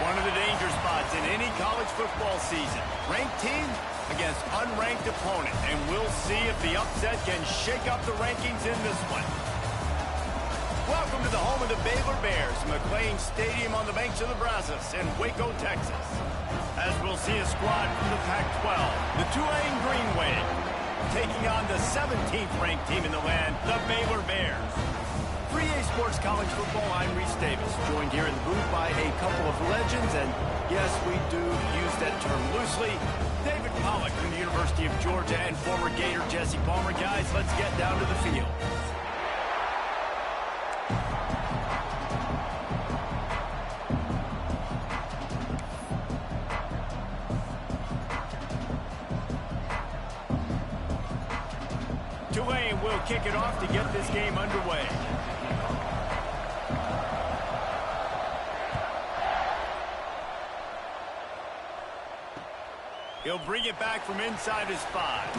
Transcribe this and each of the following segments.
One of the danger spots in any college football season. Ranked team against unranked opponent. And we'll see if the upset can shake up the rankings in this one. Welcome to the home of the Baylor Bears, McLean Stadium on the banks of the Brazos in Waco, Texas. As we'll see a squad from the Pac-12, the Tulane Green Wave, taking on the 17th ranked team in the land, the Baylor Bears. For EA Sports College Football, I'm Reese Davis, joined here in the booth by a couple of legends, and yes, we do use that term loosely. David Pollack from the University of Georgia and former Gator Jesse Palmer. Guys, let's get down to the field. Tulane will kick it off to get this game underway. He'll bring it back from inside his 5.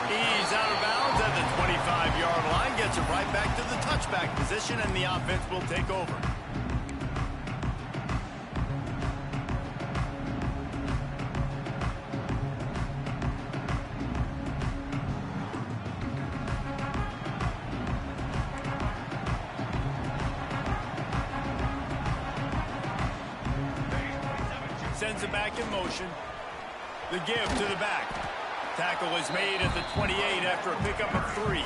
He's out of bounds at the 25-yard line. Gets it right back to the touchback position, and the offense will take over. Sends it back in motion. The give to the back. Tackle is made at the 28 after a pickup of 3.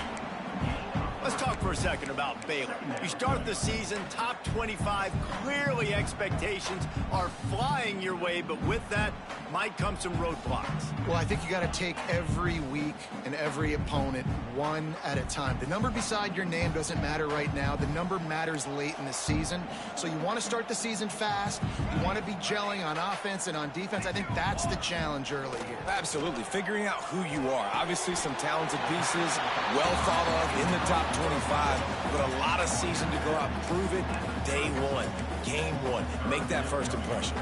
Let's talk for a second about Baylor. You start the season top 25. Clearly expectations are flying your way, but with that might come some roadblocks. Well, I think you got to take every week and every opponent one at a time. The number beside your name doesn't matter right now. The number matters late in the season. So you want to start the season fast. You want to be gelling on offense and on defense. I think that's the challenge early here. Absolutely. Figuring out who you are. Obviously some talented pieces, well thought of in the top 25, but a lot of season to go out and prove it. Day one, game one. Make that first impression.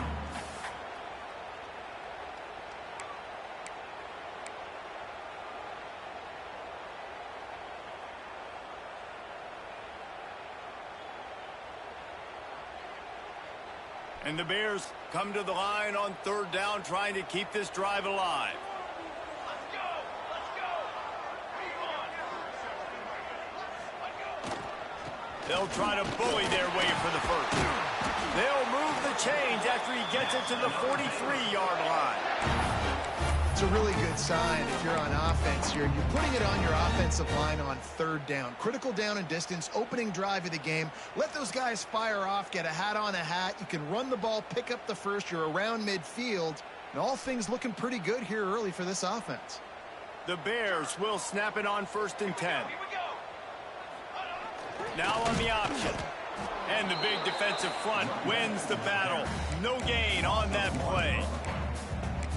And the Bears come to the line on 3rd down, trying to keep this drive alive. Let's go! They'll try to bully their way for the first. They'll move the chains after he gets it to the 43-yard line. It's a really good sign if you're on offense here. You're putting it on your offensive line on 3rd down. Critical down and distance, opening drive of the game. Let those guys fire off, get a hat on a hat. You can run the ball, pick up the first. You're around midfield. And all things looking pretty good here early for this offense. The Bears will snap it on 1st and 10. Now on the option. And the big defensive front wins the battle. No gain on that play.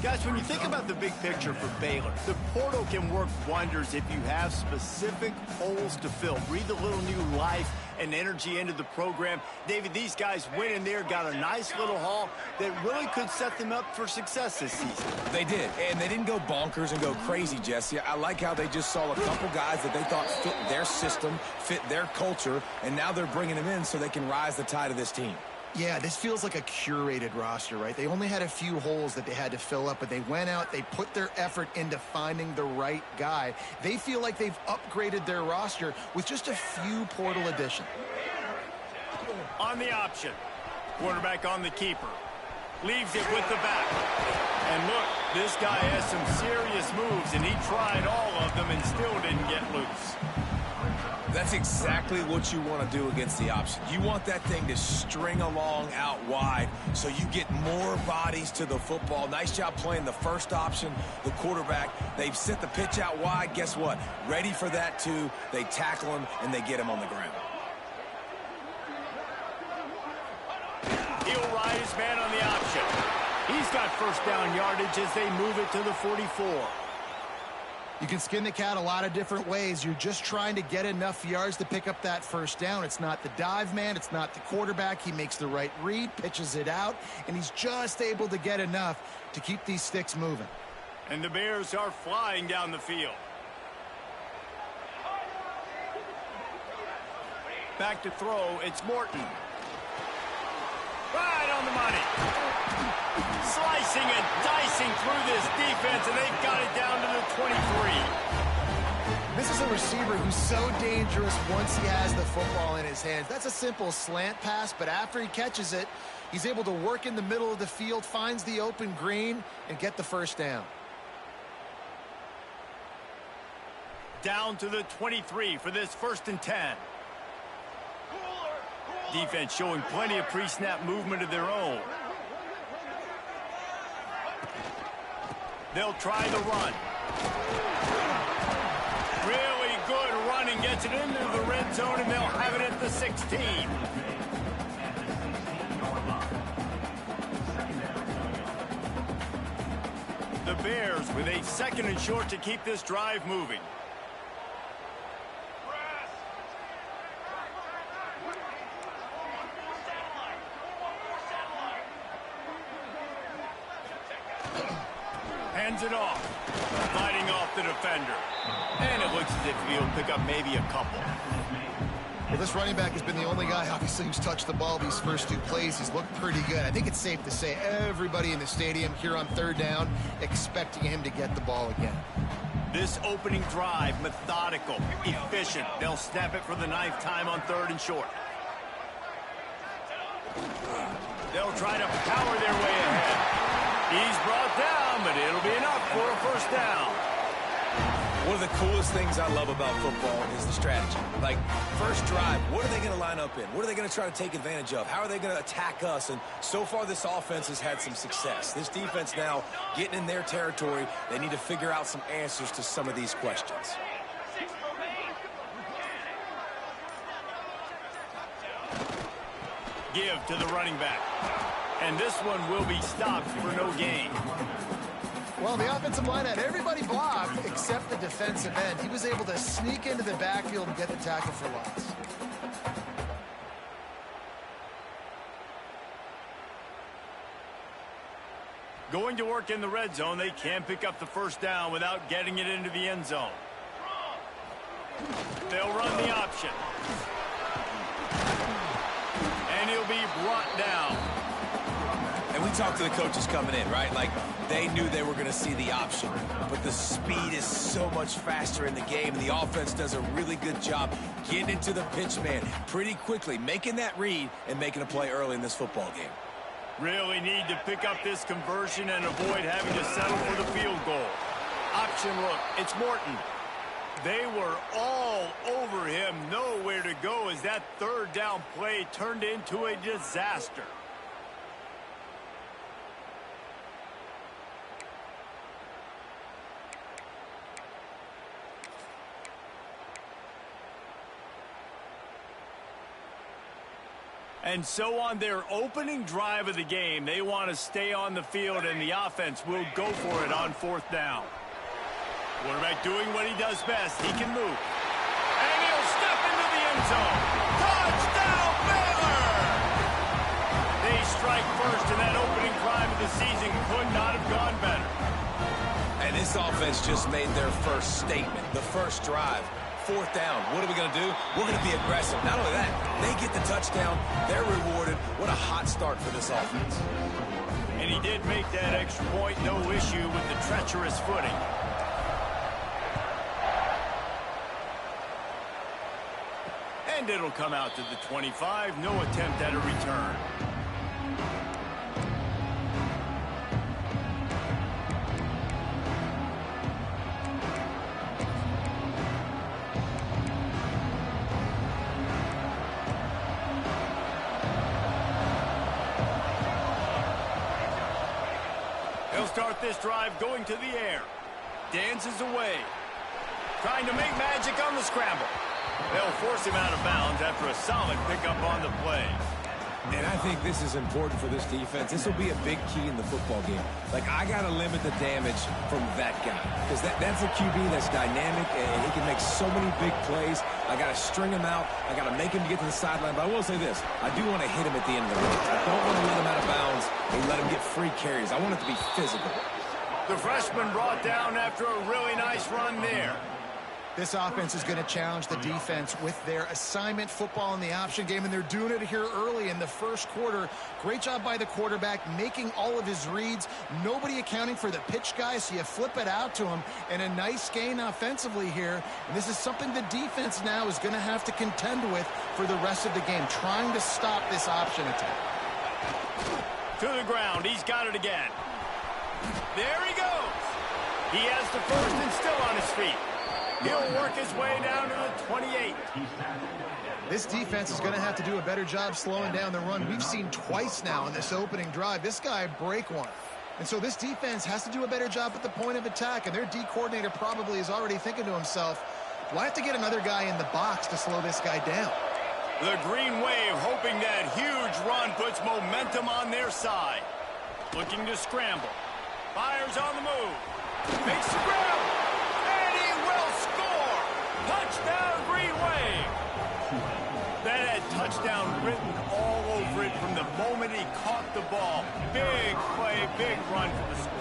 Guys, when you think about the big picture for Baylor, the portal can work wonders if you have specific holes to fill. Breathe a little new life and energy into the program. David, these guys went in there, got a nice little haul that really could set them up for success this season. They did, and they didn't go bonkers and go crazy, Jesse. I like how they just saw a couple guys that they thought fit their system, fit their culture, and now they're bringing them in so they can rise the tide of this team. Yeah, this feels like a curated roster, right? They only had a few holes that they had to fill up, but they went out, they put their effort into finding the right guy. They feel like they've upgraded their roster with just a few portal additions. On the option. Quarterback on the keeper. Leaves it with the back. And look, this guy has some serious moves, and he tried all of them and still didn't get loose. That's exactly what you want to do against the option. You want that thing to string along out wide so you get more bodies to the football. Nice job playing the first option, the quarterback. They've set the pitch out wide. Guess what? Ready for that too. They tackle him and they get him on the ground. He'll ride his man on the option. He's got 1st down yardage as they move it to the 44. You can skin the cat a lot of different ways. You're just trying to get enough yards to pick up that 1st down. It's not the dive man. It's not the quarterback. He makes the right read, pitches it out, and he's just able to get enough to keep these sticks moving. And the Bears are flying down the field. Back to throw, it's Morton. Right on the money. Slicing and dicing through this defense, and they've got it down to the 23. This is a receiver who's so dangerous once he has the football in his hands. That's a simple slant pass, but after he catches it, he's able to work in the middle of the field, finds the open green, and get the first down. Down to the 23 for this 1st and 10. Defense showing plenty of pre-snap movement of their own. They'll try the run. Really good running, gets it into the red zone, and they'll have it at the 16. The Bears with a 2nd and short to keep this drive moving. Hands it off. Fighting off the defender. And it looks as if he'll pick up maybe a couple. Well, this running back has been the only guy, obviously, who's touched the ball these first 2 plays. He's looked pretty good. I think it's safe to say everybody in the stadium here on 3rd down expecting him to get the ball again. This opening drive, methodical, efficient. They'll snap it for the 9th time on 3rd and short. They'll try to power their way ahead. He's brought down, but it'll be enough for a 1st down. One of the coolest things I love about football is the strategy. Like, first drive, what are they going to line up in? What are they going to try to take advantage of? How are they going to attack us? And so far, this offense has had some success. This defense now getting in their territory. They need to figure out some answers to some of these questions. Give to the running back. And this one will be stopped for no gain. Well, the offensive line had everybody blocked except the defensive end. He was able to sneak into the backfield and get the tackle for loss. Going to work in the red zone, they can't pick up the 1st down without getting it into the end zone. They'll run the option. And he'll be brought down. And we talked to the coaches coming in, right? Like, they knew they were going to see the option. But the speed is so much faster in the game. And the offense does a really good job getting into the pitch man pretty quickly, making that read and making a play early in this football game. Really need to pick up this conversion and avoid having to settle for the field goal. Option look, it's Morton. They were all over him, nowhere to go as that 3rd down play turned into a disaster. And so on their opening drive of the game, they want to stay on the field, and the offense will go for it on 4th down. Quarterback doing what he does best. He can move. And he'll step into the end zone. Touchdown, Baylor! They strike first, and that opening drive of the season could not have gone better. And this offense just made their first statement, the first drive. 4th down. What are we going to do? We're going to be aggressive. Not only that, they get the touchdown. They're rewarded. What a hot start for this offense. And he did make that extra point. No issue with the treacherous footing. And it'll come out to the 25. No attempt at a return. He'll start this drive going to the air. Dances away. Trying to make magic on the scramble. They'll force him out of bounds after a solid pickup on the play. And I think this is important for this defense. This will be a big key in the football game. Like, I got to limit the damage from that guy. Because that's a QB that's dynamic, and he can make so many big plays. I got to string him out. I got to make him get to the sideline. But I will say this. I do want to hit him at the end of the run. I don't want to let him out of bounds and let him get free carries. I want it to be physical. The freshman brought down after a really nice run there. This offense is going to challenge the defense with their assignment football in the option game, and they're doing it here early in the first quarter. Great job by the quarterback, making all of his reads. Nobody accounting for the pitch guy, so you flip it out to him, and a nice gain offensively here. And this is something the defense now is going to have to contend with for the rest of the game, trying to stop this option attack. To the ground, he's got it again. There he goes. He has the first and still on his feet. He'll work his way down to the 28. This defense is going to have to do a better job slowing down the run. We've seen twice now in this opening drive this guy break one. And so this defense has to do a better job at the point of attack, and their D coordinator probably is already thinking to himself, do I have to get another guy in the box to slow this guy down? The Green Wave hoping that huge run puts momentum on their side. Looking to scramble. Fires on the move. Makes the grab. And he will score. Touchdown, Green Wave. That had touchdown written all over it from the moment he caught the ball. Big play, big run for the score.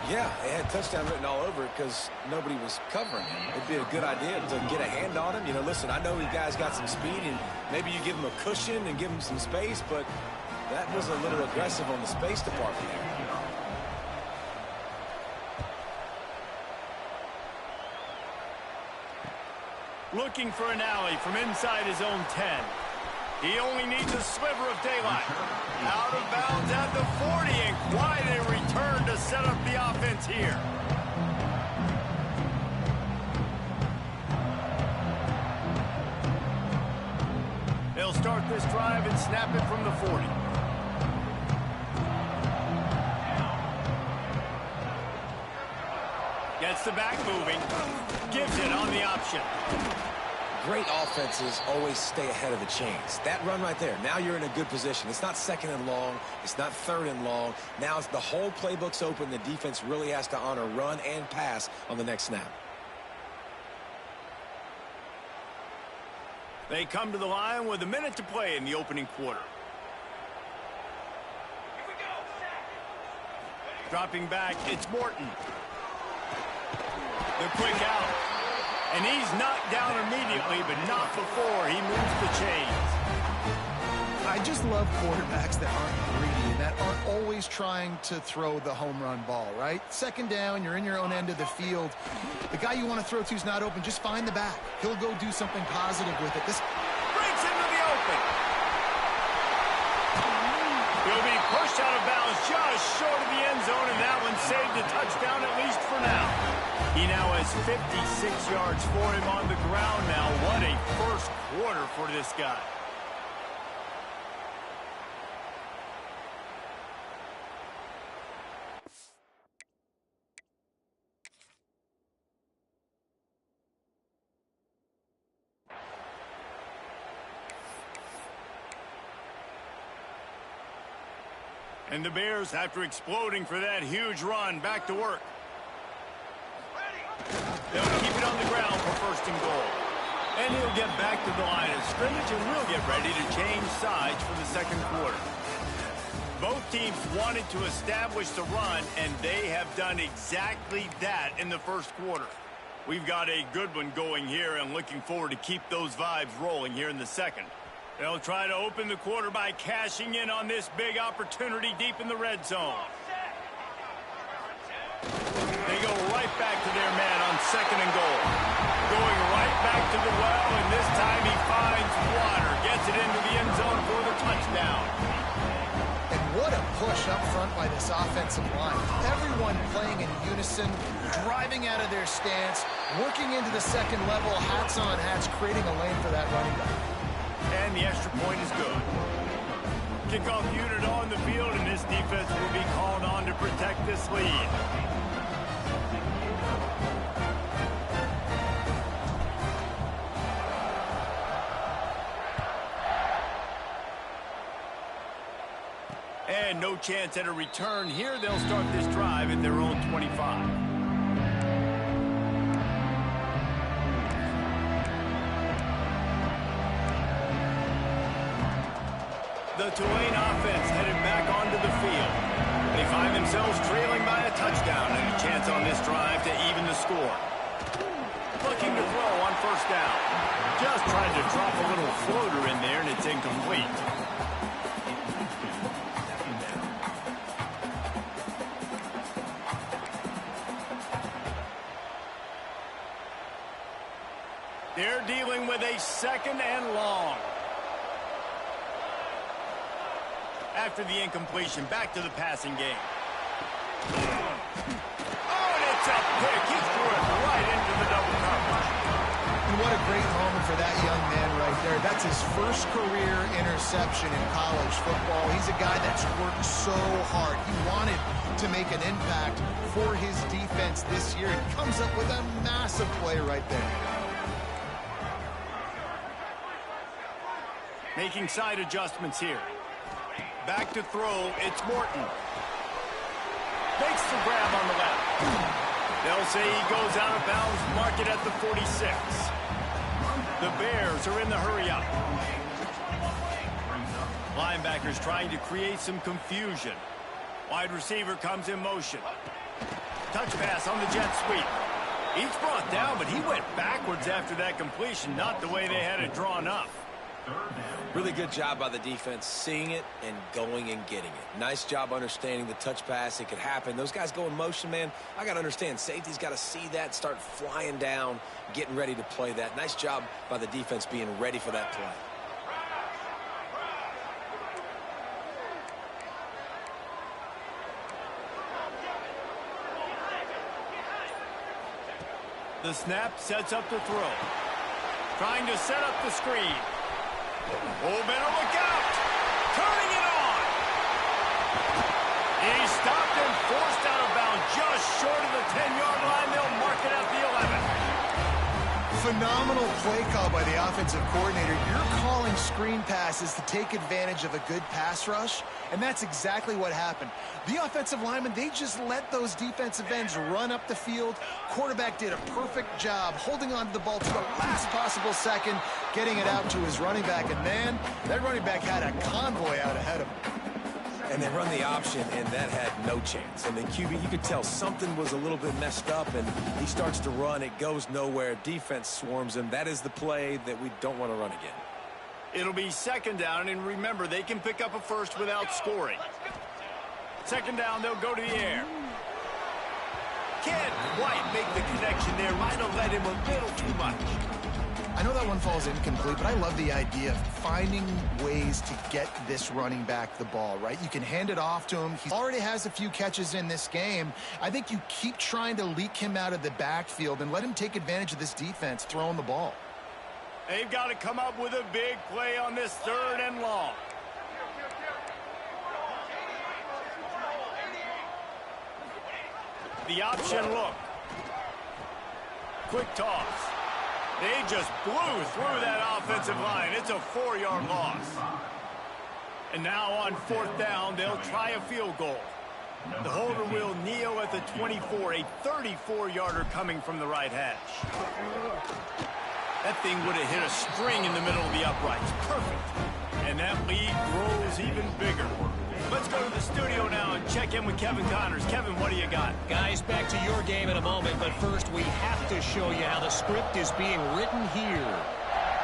Yeah, it had touchdown written all over it because nobody was covering him. It'd be a good idea to get a hand on him. You know, listen, I know you guys got some speed, and maybe you give him a cushion and give him some space, but that was a little aggressive on the space department there. Looking for an alley from inside his own 10. He only needs a sliver of daylight. Out of bounds at the 40, and quite a return to set up the offense here. They'll start this drive and snap it from the 40. Gets the back moving. Gives it on the option. Great offenses always stay ahead of the chains. That run right there, now you're in a good position. It's not second and long. It's not third and long. Now it's the whole playbook's open. The defense really has to honor run and pass on the next snap. They come to the line with a minute to play in the opening quarter. Dropping back, it's Morton. The quick out. And he's knocked down immediately, but not before he moves the chains. I just love quarterbacks that aren't greedy, that aren't always trying to throw the home run ball, right? Second down, you're in your own end of the field. The guy you want to throw to is not open. Just find the back. He'll go do something positive with it. This breaks into the open. He'll be pushed out of bounds just short of the end zone, and that one saved a touchdown at least for now. He now has 56 yards for him on the ground now. What a first quarter for this guy. And the Bears, after exploding for that huge run, back to work. They'll keep it on the ground for first and goal. And he'll get back to the line of scrimmage, and we'll get ready to change sides for the second quarter. Both teams wanted to establish the run, and they have done exactly that in the first quarter. We've got a good one going here, and looking forward to keep those vibes rolling here in the second. They'll try to open the quarter by cashing in on this big opportunity deep in the red zone. They go right back to their man on second and goal. Going right back to the well, and this time he finds water. Gets it into the end zone for the touchdown. And what a push up front by this offensive line. Everyone playing in unison, driving out of their stance, working into the second level, hats on hats, creating a lane for that running back. And the extra point is good. Kickoff unit on the field, and this defense will be called on to protect this lead. And no chance at a return here. They'll start this drive at their own 25. The Tulane offense headed back onto the field. They find themselves trailing by a touchdown and a chance on this drive to even the score. Looking looking to throw on first down. Just trying to drop a little floater in there, and it's incomplete. They're dealing with a 2nd and long. After the incompletion, back to the passing game. Oh, and it's a pick. He threw it right into the double coverage. And what a great moment for that young man right there. That's his first career interception in college football. He's a guy that's worked so hard. He wanted to make an impact for his defense this year and comes up with a massive play right there. Making side adjustments here. Back to throw, it's Morton. Makes the grab on the left. They'll say he goes out of bounds, mark it at the 46. The Bears are in the hurry-up. Linebackers trying to create some confusion. Wide receiver comes in motion. Touch pass on the jet sweep. He's brought down, but he went backwards after that completion, not the way they had it drawn up. Really good job by the defense seeing it and going and getting it. Nice job understanding the touch pass. It could happen. Those guys go in motion, man. I got to understand. Safety's got to see that, start flying down, getting ready to play that. Nice job by the defense being ready for that play. The snap sets up the throw. Trying to set up the screen. Oh, better look out. Turning it on. He stopped and forced out of bounds just short of the 10-yard line. They'll mark it at the 11. Phenomenal play call by the offensive coordinator. You're calling screen passes to take advantage of a good pass rush, and that's exactly what happened. The offensive linemen, they just let those defensive ends run up the field. Quarterback did a perfect job holding on to the ball to the last possible second, getting it out to his running back, and man, that running back had a convoy out ahead of him. And they run the option, and that had no chance. And the QB, you could tell something was a little bit messed up, and he starts to run. It goes nowhere. Defense swarms him. That is the play that we don't want to run again. It'll be 2nd down, and remember, they can pick up a first without scoring. 2nd down, they'll go to the air. Can't quite make the connection there. Might have led him a little too much. I know that one falls incomplete, but I love the idea of finding ways to get this running back the ball, right? You can hand it off to him. He already has a few catches in this game. I think you keep trying to leak him out of the backfield and let him take advantage of this defense throwing the ball. They've got to come up with a big play on this 3rd and long. The option look. Quick toss. They just blew through that offensive line. It's a 4-yard loss. And now on 4th down, they'll try a field goal. The holder will kneel at the 24, a 34-yarder coming from the right hash. That thing would have hit a string in the middle of the uprights. Perfect. And that lead grows even bigger. Let's go to the studio now and check in with Kevin Connors. Kevin, what do you got? Guys, back to your game in a moment, but first we have to show you how the script is being written here.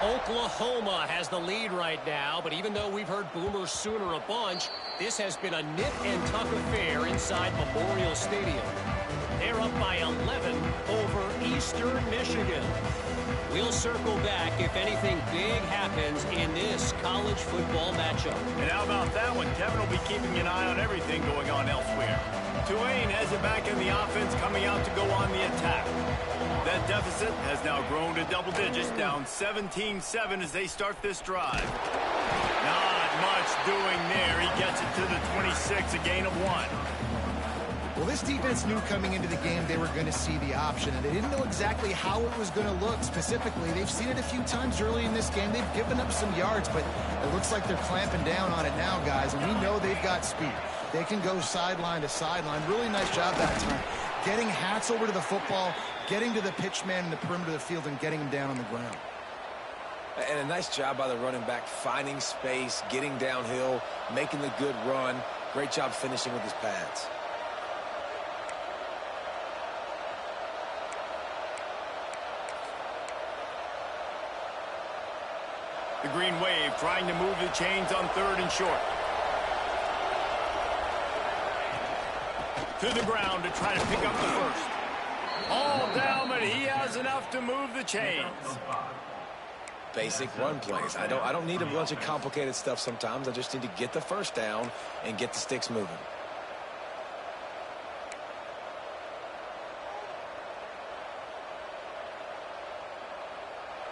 Oklahoma has the lead right now, but even though we've heard Boomer Sooner a bunch, this has been a nip and tuck affair inside Memorial Stadium. They're up by 11 over Eastern Michigan. We'll circle back if anything big happens in this college football matchup. And how about that one? Kevin will be keeping an eye on everything going on elsewhere. Tulane has it back in the offense, coming out to go on the attack. That deficit has now grown to double digits, down 17-7 as they start this drive. Not much doing there. He gets it to the 26, a gain of 1. Well, this defense knew coming into the game they were going to see the option, and they didn't know exactly how it was going to look specifically. They've seen it a few times early in this game. They've given up some yards, but it looks like they're clamping down on it now, guys, and we know they've got speed. They can go sideline to sideline. Really nice job that time. Getting Hats over to the football, getting to the pitch man in the perimeter of the field, and getting him down on the ground. And a nice job by the running back, finding space, getting downhill, making the good run. Great job finishing with his pads. The Green Wave trying to move the chains on 3rd and short. To the ground to try to pick up the first. All down, but he has enough to move the chains. Basic run plays. I don't need a bunch of complicated stuff sometimes. I just need to get the first down and get the sticks moving.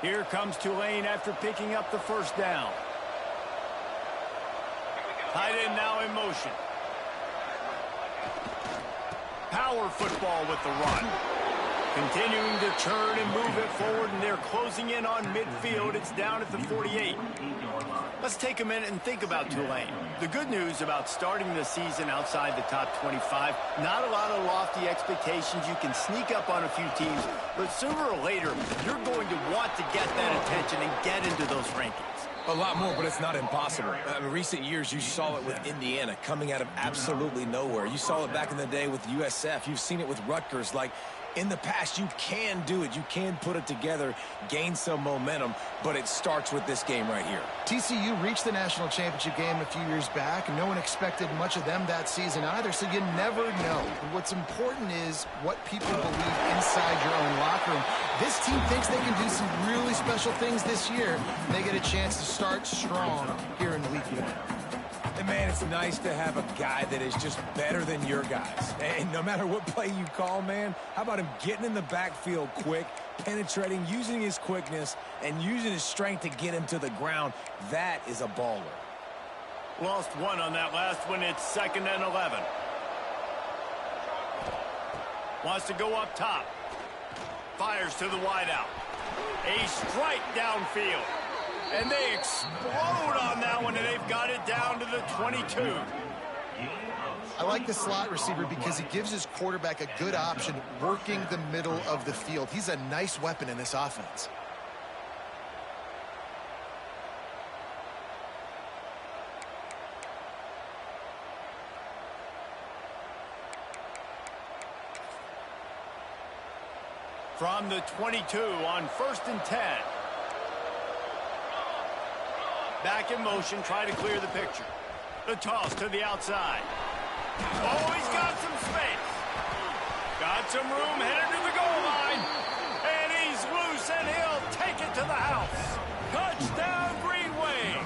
Here comes Tulane after picking up the first down. Tight end now in motion. Power football with the run. Continuing to turn and move it forward, and they're closing in on midfield. It's down at the 48. Let's take a minute and think about Tulane. The good news about starting the season outside the top 25, not a lot of lofty expectations. You can sneak up on a few teams, but sooner or later, you're going to want to get that attention and get into those rankings. A lot more, but it's not impossible. In recent years, you saw it with Indiana coming out of absolutely nowhere. You saw it back in the day with USF. You've seen it with Rutgers. Like, in the past, you can do it. You can put it together, gain some momentum, but it starts with this game right here. TCU reached the national championship game a few years back, and no one expected much of them that season either, so you never know. What's important is what people believe inside your own locker room. This team thinks they can do some really special things this year. They get a chance to start strong here in week 1. And, man, it's nice to have a guy that is just better than your guys. And no matter what play you call, man, how about him getting in the backfield quick, penetrating, using his quickness, and using his strength to get him to the ground? That is a baller. Lost one on that last one. It's 2nd and 11. Wants to go up top. Fires to the wideout. A strike downfield. And they explode on that one, and they've got it down to the 22. I like the slot receiver because he gives his quarterback a good option working the middle of the field. He's a nice weapon in this offense. From the 22 on 1st and 10. Back in motion, try to clear the picture. The toss to the outside. Oh, he's got some space. Got some room, headed to the goal line. And he's loose, and he'll take it to the house. Touchdown, Green Wave.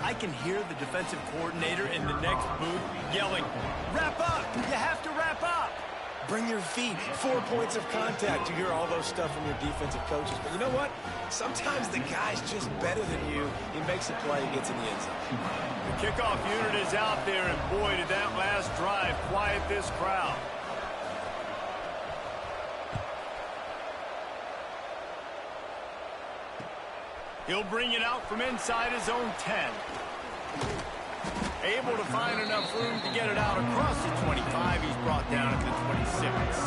I can hear the defensive coordinator in the next booth yelling, "Wrap up! You have to wrap up!" Bring your feet. 4 points of contact. You hear all those stuff from your defensive coaches. But you know what? Sometimes the guy's just better than you. He makes a play and gets in the end zone. The kickoff unit is out there, and boy, did that last drive quiet this crowd. He'll bring it out from inside his own 10. Able to find enough room to get it out across the 25. He's brought down at the 26.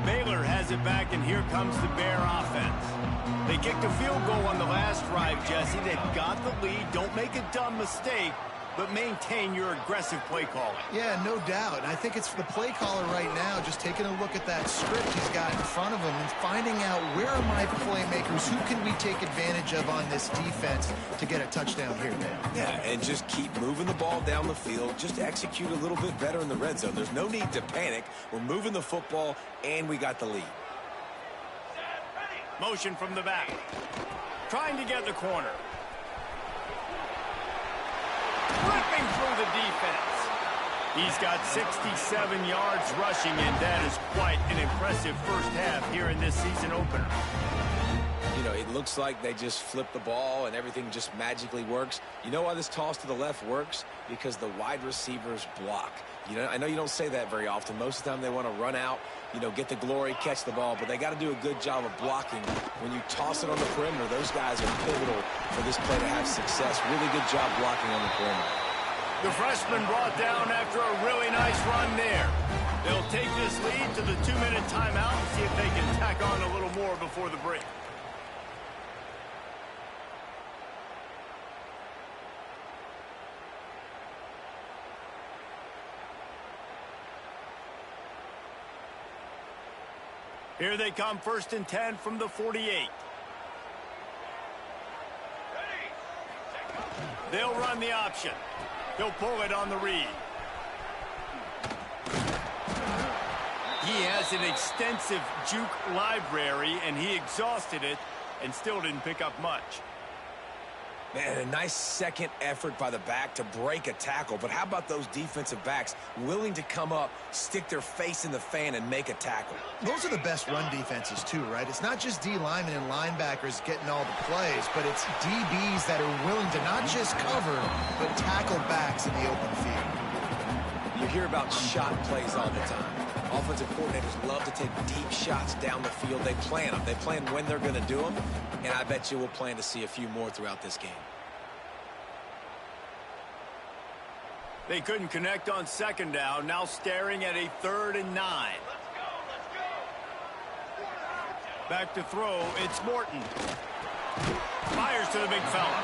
Baylor has it back, and here comes the Bear offense. They kicked a field goal on the last drive, Jesse. They've got the lead. Don't make a dumb mistake, but maintain your aggressive play calling. Yeah, no doubt. I think it's the play caller right now just taking a look at that script he's got in front of him and finding out where are my playmakers, who can we take advantage of on this defense to get a touchdown here. Yeah, and just keep moving the ball down the field. Just execute a little bit better in the red zone. There's no need to panic. We're moving the football, and we got the lead. Motion from the back. Trying to get the corner. Ripping through the defense. He's got 67 yards rushing, and that is quite an impressive first half here in this season opener. You know, it looks like they just flip the ball and everything just magically works. You know why this toss to the left works? Because the wide receivers block. You know, I know you don't say that very often. Most of the time they want to run out, you know, get the glory, catch the ball, but they got to do a good job of blocking. When you toss it on the perimeter, those guys are pivotal for this play to have success. Really good job blocking on the perimeter. The freshman brought down after a really nice run there. They'll take this lead to the 2-minute timeout and see if they can tack on a little more before the break. Here they come, 1st and 10 from the 48. They'll run the option. He'll pull it on the read. He has an extensive juke library, and he exhausted it and still didn't pick up much. Man, a nice second effort by the back to break a tackle. But how about those defensive backs willing to come up, stick their face in the fan, and make a tackle? Those are the best run defenses, too, right? It's not just D linemen and linebackers getting all the plays, but it's DBs that are willing to not just cover, but tackle backs in the open field. You hear about shot plays all the time. Offensive coordinators love to take deep shots down the field. They plan them. They plan when they're going to do them, and I bet you we'll plan to see a few more throughout this game. They couldn't connect on 2nd down, now staring at a 3rd and 9. Back to throw, it's Morton. Fires to the big fella.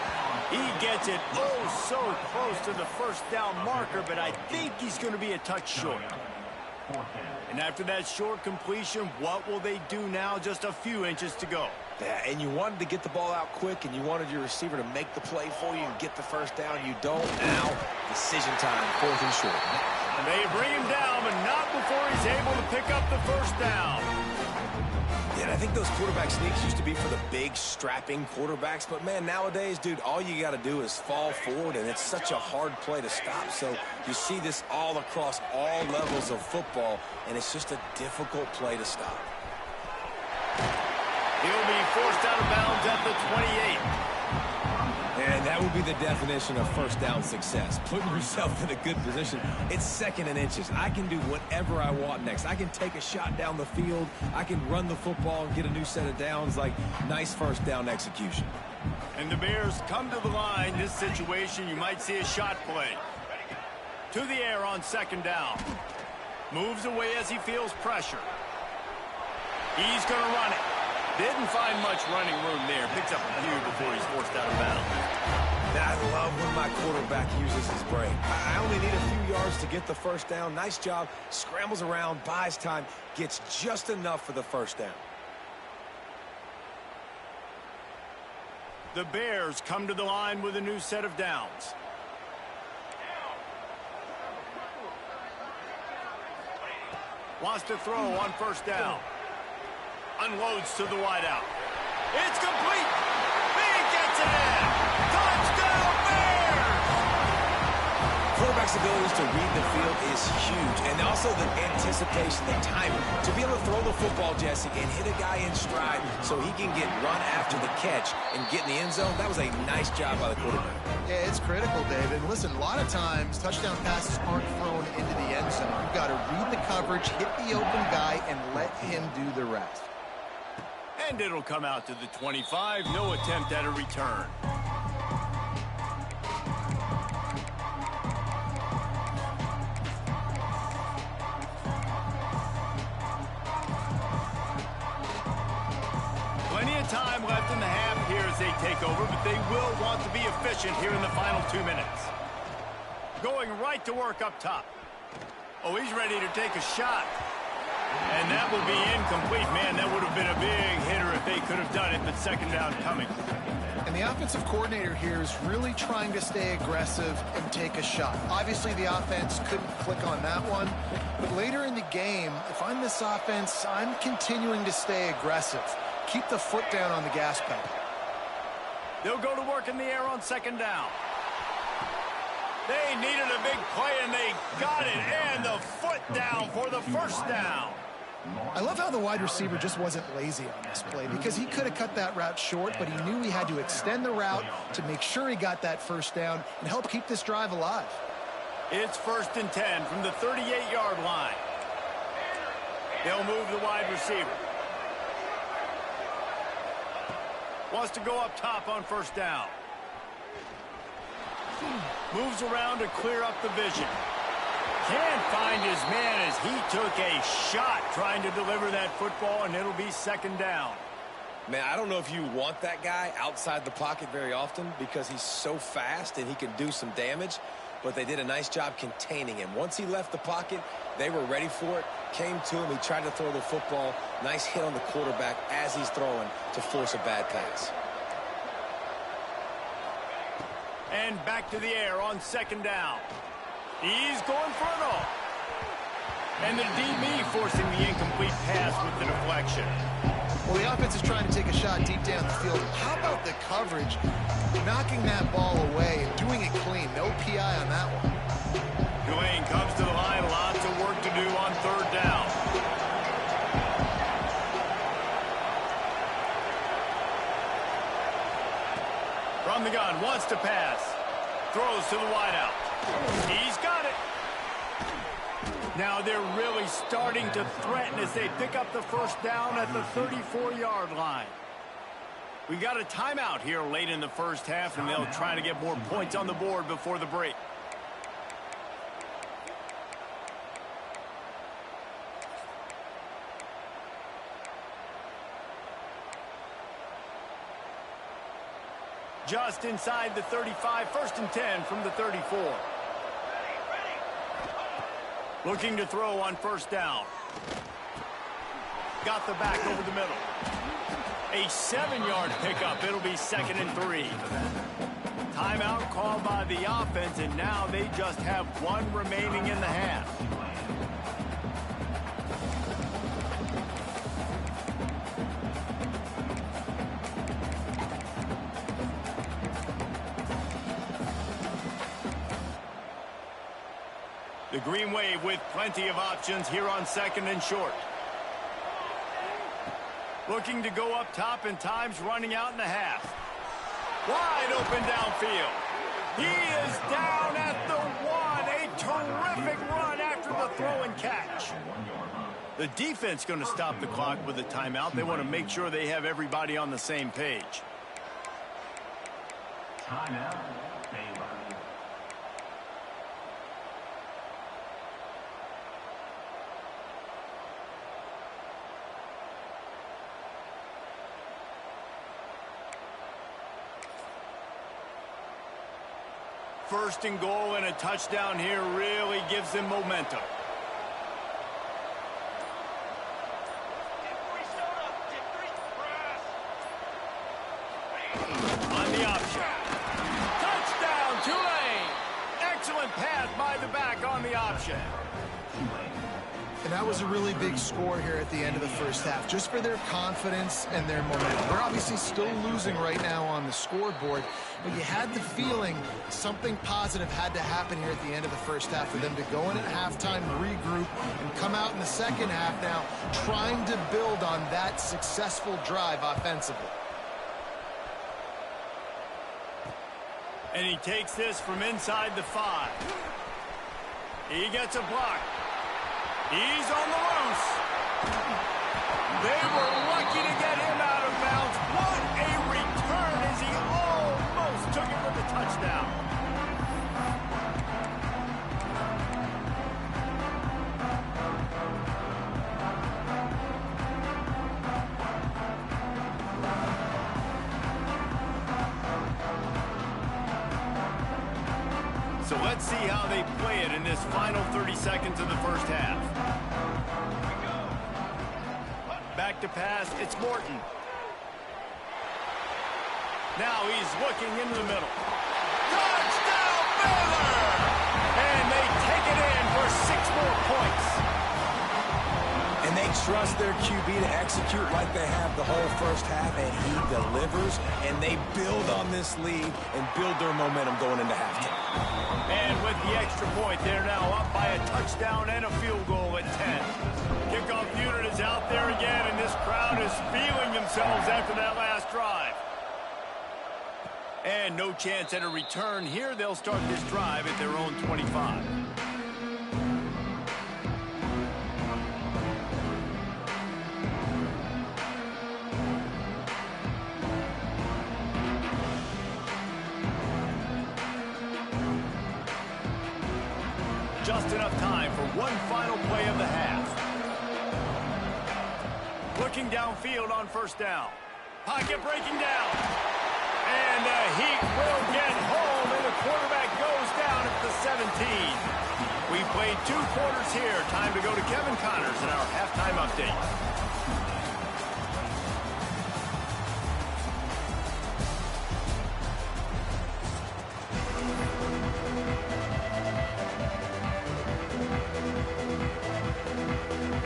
He gets it oh so close to the 1st down marker, but I think he's going to be a touch short. And after that short completion, what will they do now? Just a few inches to go. Yeah, and you wanted to get the ball out quick, and you wanted your receiver to make the play for you and get the 1st down. You don't. Now, decision time, 4th and short. And they bring him down, but not before he's able to pick up the 1st down. Yeah, and I think those quarterback sneaks used to be for the big, strapping quarterbacks. But, man, nowadays, dude, all you got to do is fall forward, and it's such a hard play to stop. So you see this all across all levels of football, and it's just a difficult play to stop. He'll be forced out of bounds at the 28. And that would be the definition of 1st down success. Putting yourself in a good position. It's 2nd and inches. I can do whatever I want next. I can take a shot down the field. I can run the football and get a new set of downs. Like, nice 1st down execution. And the Bears come to the line. This situation, you might see a shot play. To the air on 2nd down. Moves away as he feels pressure. He's going to run it. Didn't find much running room there. Picks up a few before he's forced out of bounds. I love when my quarterback uses his brain. I only need a few yards to get the 1st down. Nice job. Scrambles around, buys time, gets just enough for the 1st down. The Bears come to the line with a new set of downs. Wants to throw on 1st down. Unloads to the wideout. It's complete. He gets it in. Touchdown, Bears! Quarterback's abilities to read the field is huge. And also the anticipation, the timing. To be able to throw the football, Jesse, and hit a guy in stride so he can get run after the catch and get in the end zone, that was a nice job by the quarterback. Yeah, it's critical, David. Listen, a lot of times touchdown passes aren't thrown into the end zone. You've got to read the coverage, hit the open guy, and let him do the rest. And it'll come out to the 25. No attempt at a return. Plenty of time left in the half here as they take over, but they will want to be efficient here in the final 2 minutes. Going right to work up top. Oh, he's ready to take a shot. And that will be incomplete. Man, that would have been a big hitter if they could have done it, but 2nd down coming. And the offensive coordinator here is really trying to stay aggressive and take a shot. Obviously, the offense couldn't click on that one. But later in the game, if I'm this offense, I'm continuing to stay aggressive. Keep the foot down on the gas pedal. They'll go to work in the air on 2nd down. They needed a big play, and they got it. And the foot down for the 1st down. I love how the wide receiver just wasn't lazy on this play because he could have cut that route short, but he knew he had to extend the route to make sure he got that 1st down and help keep this drive alive. It's 1st and 10 from the 38-yard line. They'll move the wide receiver. Wants to go up top on 1st down. Moves around to clear up the vision. Can't find his man as he took a shot trying to deliver that football, and it'll be 2nd down. Man, I don't know if you want that guy outside the pocket very often because he's so fast and he can do some damage. but they did a nice job containing him. Once he left the pocket, they were ready for it, came to him, he tried to throw the football. Nice hit on the quarterback as he's throwing to force a bad pass. And back to the air on second down. He's going for it all. And the DB forcing the incomplete pass with the deflection. Well, the offense is trying to take a shot deep down the field. How about the coverage, knocking that ball away and doing it clean? No PI on that one. Tulane comes to the line. Lots of work to do on third down. From the gun, wants to pass. Throws to the wideout. He's got it. Now they're really starting to threaten as they pick up the first down at the 34-yard line. We got a timeout here late in the first half, and they'll try to get more points on the board before the break. Just inside the 35, 1st and 10 from the 34. Looking to throw on first down. Got the back over the middle. A 7-yard pickup. It'll be 2nd and 3. Timeout called by the offense, and now they just have one remaining in the half. The Green Wave with plenty of options here on 2nd and short. Looking to go up top, and time's running out in the half. Wide open downfield. He is down at the 1. A terrific run after the throw and catch. The defense going to stop the clock with a timeout. They want to make sure they have everybody on the same page. Timeout, Baylor. First and goal and a touchdown here really gives them momentum. On the option. Touchdown, Tulane! Excellent pass by the back on the option. And that was a really big score here at the end of the first half, just for their confidence and their momentum. They're obviously still losing right now on the scoreboard, but you had the feeling something positive had to happen here at the end of the first half for them to go in at halftime, regroup, and come out in the second half now trying to build on that successful drive offensively. And he takes this from inside the 5. He gets a block. He's on the loose. They were lucky to get him out of bounds. What a return as he almost took it for the touchdown. So let's see how they play it in this final 30 seconds of the first half. Back to pass, it's Morton. Now he's looking into the middle. Touchdown, Baylor! And they take it in for 6 more points. And they trust their QB to execute like they have the whole first half, and he delivers, and they build on this lead and build their momentum going into halftime. And with the extra point, they're now up by a touchdown and a field goal at 10. Kickoff unit is out there again, and this crowd is feeling themselves after that last drive. And no chance at a return here. They'll start this drive at their own 25. Just enough time for one final play of the half. Looking downfield on first down. Pocket breaking down. And the Heat will get home in the quarterback goes down at the 17. We played 2 quarters here. Time to go to Kevin Connors in our halftime update.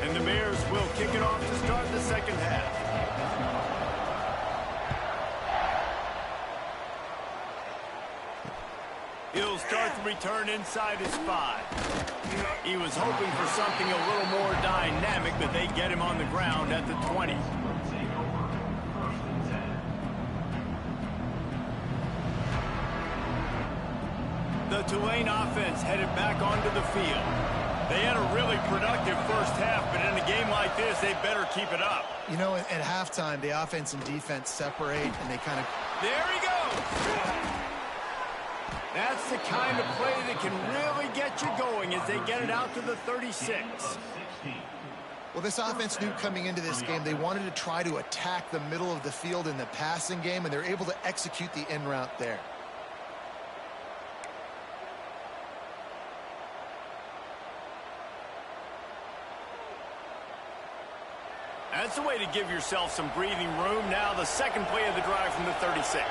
And the Bears will kick it off to start the second half. He'll start the return inside his 5. He was hoping for something a little more dynamic, but they get him on the ground at the 20. The Tulane offense headed back onto the field. They had a really productive first half, but in a game like this, they better keep it up. You know, at halftime, the offense and defense separate, and they kind of... There he goes! That's the kind of play that can really get you going as they get it out to the 36. Well, this offense knew coming into this game they wanted to try to attack the middle of the field in the passing game, and they're able to execute the in route there. That's the way to give yourself some breathing room. Now the second play of the drive from the 36.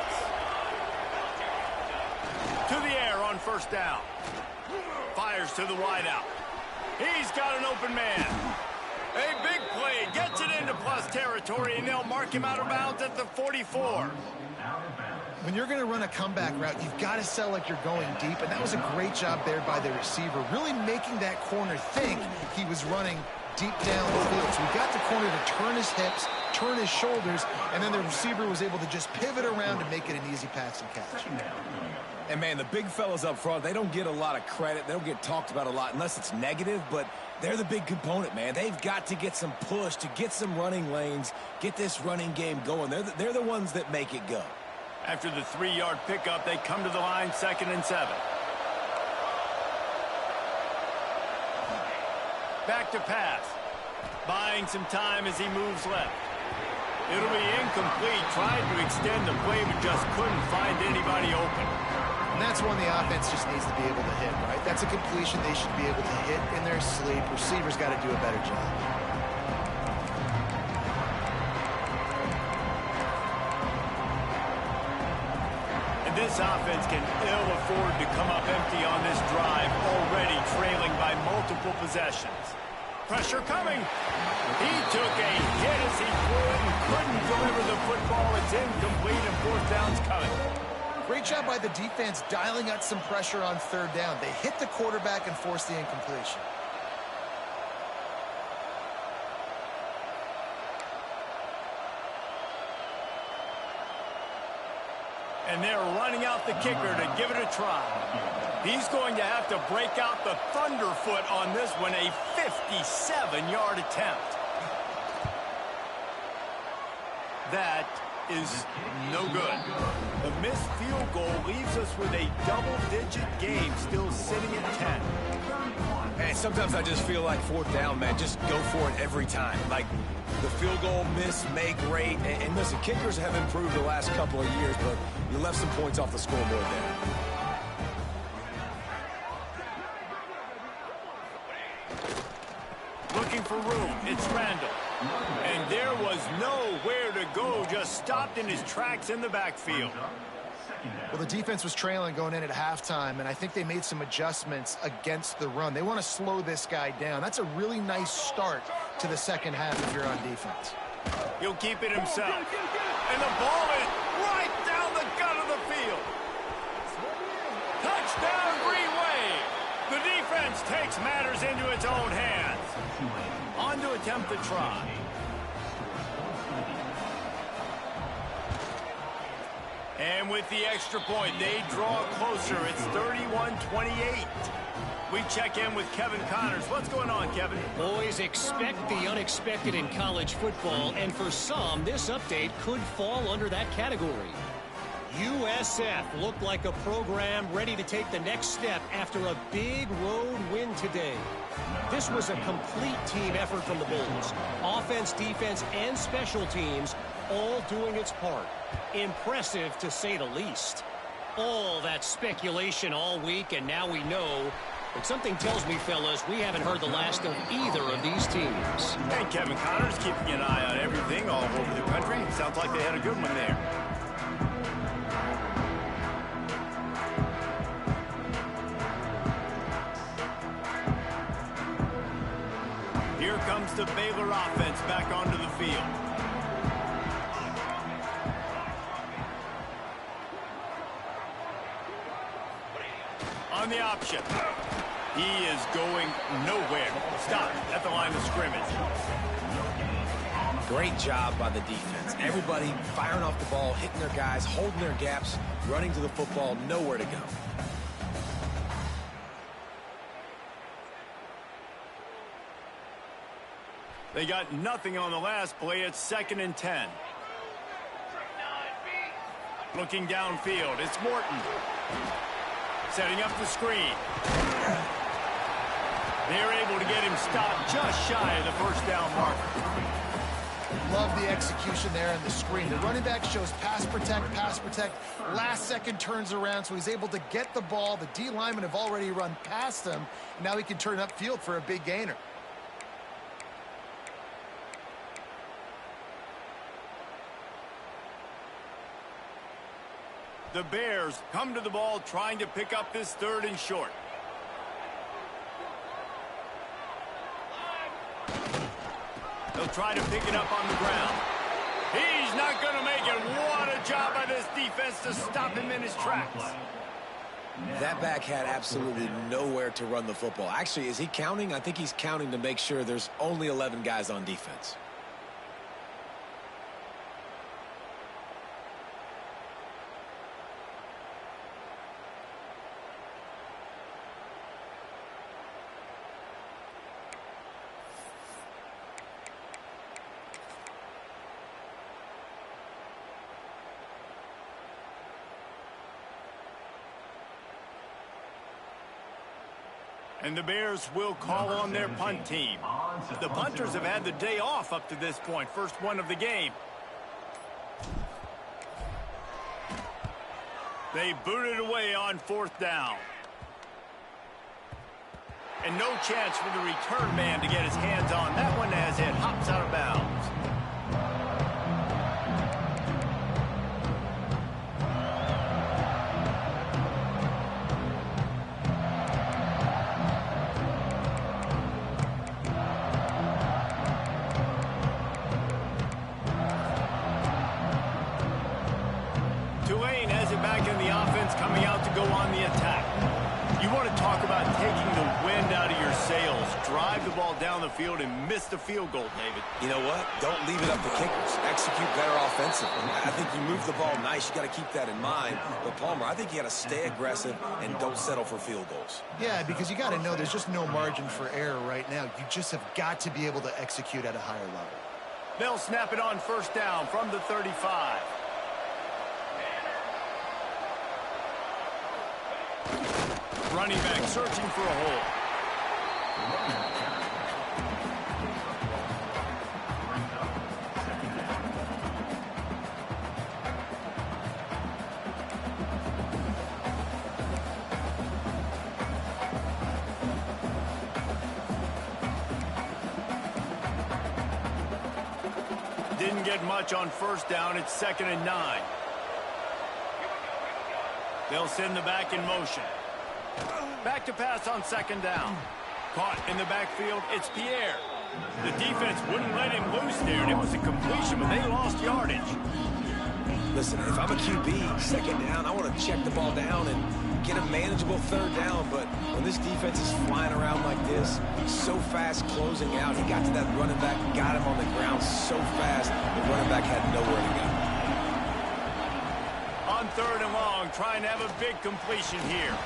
To the air on first down. Fires to the wideout. He's got an open man. A big play. Gets it into plus territory, and they'll mark him out of bounds at the 44. When you're going to run a comeback route, you've got to sell like you're going deep, and that was a great job there by the receiver, really making that corner think he was running deep down the field. So we got the corner to turn his hips, turn his shoulders, and then the receiver was able to just pivot around and make it an easy pass and catch. And, man, the big fellas up front, they don't get a lot of credit. They don't get talked about a lot unless it's negative, but they're the big component, man. They've got to get some push, to get some running lanes, get this running game going. They're the ones that make it go. After the 3-yard pickup, they come to the line 2nd and 7. Back to pass. Buying some time as he moves left. It'll be incomplete. Tried to extend the play, but just couldn't find anybody open. And that's one the offense just needs to be able to hit, right? That's a completion they should be able to hit in their sleep. Receivers got to do a better job. And this offense can ill afford to come up empty on this drive, already trailing by multiple possessions. Pressure coming. He took a hit as he could and couldn't deliver the football. It's incomplete and 4th down's coming. Great job by the defense dialing out some pressure on 3rd down. They hit the quarterback and forced the incompletion. And they're running out the kicker to give it a try. He's going to have to break out the thunderfoot on this one, a 57-yard attempt. That is no good. The missed field goal leaves us with a double-digit game, still sitting at 10. And sometimes I just feel like 4th down, man, just go for it every time. Like the field goal miss, make rate. And listen, kickers have improved the last couple of years, but you left some points off the scoreboard there. Looking for room. It's Randall. And there was nowhere to go. Just stopped in his tracks in the backfield. Well, the defense was trailing going in at halftime, and I think they made some adjustments against the run. They want to slow this guy down. That's a really nice start to the second half if you're on defense. He'll keep it himself. And the ball is right down the gut of the field. Touchdown, Green Wave. The defense takes matters into its own hands. On to attempt the try. And with the extra point, they draw closer. It's 31-28. We check in with Kevin Connors. What's going on, Kevin? Boys, expect the unexpected in college football, and for some, this update could fall under that category. USF looked like a program ready to take the next step after a big road win today. This was a complete team effort from the Bulls. Offense, defense, and special teams all doing its part. Impressive, to say the least. All that speculation all week, and now we know. But something tells me, fellas, we haven't heard the last of either of these teams. And Kevin Connor's keeping an eye on everything all over the country. Sounds like they had a good one there. Here comes the Baylor offense back onto the field. On the option. He is going nowhere. Stop at the line of scrimmage. Great job by the defense. Everybody firing off the ball, hitting their guys, holding their gaps, running to the football, nowhere to go. They got nothing on the last play. It's 2nd and 10. Looking downfield, it's Morton. Setting up the screen. They're able to get him stopped just shy of the first down marker. Love the execution there in the screen. The running back shows pass protect, pass protect. Last second turns around, so he's able to get the ball. The D linemen have already run past him. Now he can turn upfield for a big gainer. The Bears come to the ball trying to pick up this 3rd and short. They'll try to pick it up on the ground. He's not going to make it. What a job by this defense to stop him in his tracks. That back had absolutely nowhere to run the football. Actually, is he counting? I think he's counting to make sure there's only 11 guys on defense. And the Bears will call on their punt team. The punters have had the day off up to this point. First one of the game. They booted away on 4th down. And no chance for the return man to get his hands on that one as it hops out of bounds. Tulane has it back in the offense, coming out to go on the attack. You want to talk about taking the wind out of your sails. Drive the ball down the field and miss the field goal, David. You know what? Don't leave it up to kickers. Execute better offensively. I think you move the ball nice. You got to keep that in mind. But, Palmer, I think you got to stay aggressive and don't settle for field goals. Yeah, because you got to know there's just no margin for error right now. You just have got to be able to execute at a higher level. They'll snap it on 1st down from the 35. Running back searching for a hole. Didn't get much on 1st down. It's 2nd and 9. They'll send the back in motion. Back to pass on 2nd down. Caught in the backfield, it's Pierre. The defense wouldn't let him loose there, and it was a completion, but they lost yardage. Listen, if I'm a QB, 2nd down, I want to check the ball down and get a manageable 3rd down. But when this defense is flying around like this, so fast closing out, he got to that running back, got him on the ground so fast, the running back had nowhere to go. On 3rd and long, trying to have a big completion here.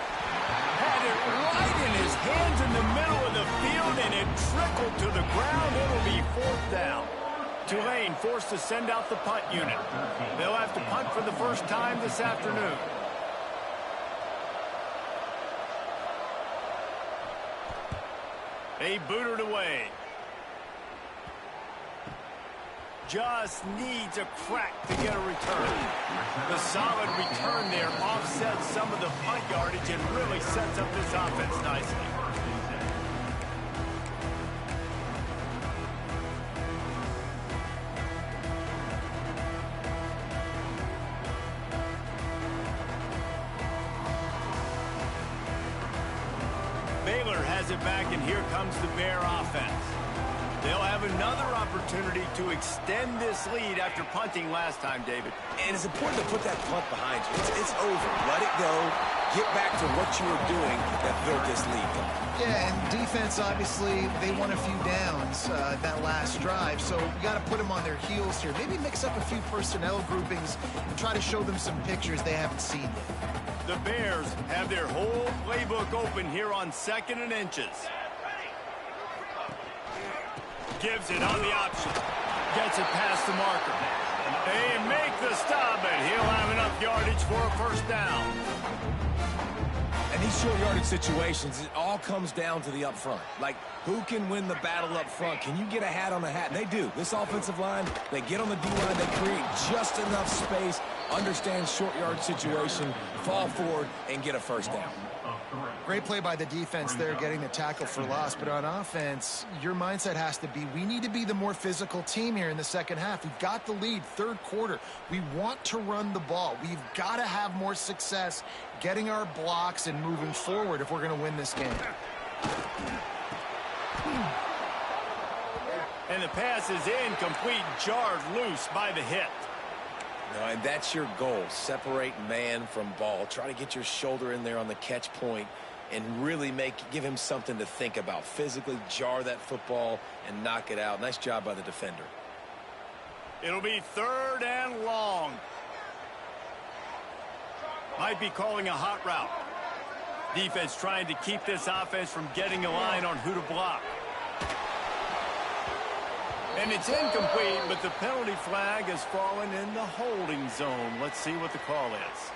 Had it right in his hands in the middle of the field, and it trickled to the ground. It'll be 4th down. Tulane forced to send out the punt unit. They'll have to punt for the first time this afternoon. They booted away. just needs a crack to get a return. The solid return there offsets some of the punt yardage and really sets up this offense nicely. Baylor has it back, and here comes the Bear offense. They'll have another opportunity to extend this lead after punting last time, David. And it's important to put that punt behind you. It's over. Let it go. Get back to what you were doing that built this lead. Yeah, and defense, obviously, they won a few downs that last drive, so you got to put them on their heels here. Maybe mix up a few personnel groupings and try to show them some pictures they haven't seen yet. The Bears have their whole playbook open here on 2nd and inches. Gives it on the option. Gets it past the marker. They make the stop, and he'll have enough yardage for a first down. And these short yardage situations, it all comes down to the up front. Like, who can win the battle up front? Can you get a hat on a hat? And they do. This offensive line, they get on the D-line, they create just enough space, understand short yard situation, fall forward, and get a first down. Great play by the defense there, getting the tackle for loss. But on offense, your mindset has to be, we need to be the more physical team here in the second half. We've got the lead, third quarter. We want to run the ball. We've got to have more success getting our blocks and moving forward if we're going to win this game. And the pass is incomplete, jarred loose by the hit. No, and that's your goal. Separate man from ball. Try to get your shoulder in there on the catch point and really give him something to think about. Physically jar that football and knock it out. Nice job by the defender. It'll be 3rd and long. Might be calling a hot route. Defense trying to keep this offense from getting a line on who to block. And it's incomplete, but the penalty flag has fallen in the holding zone. Let's see what the call is.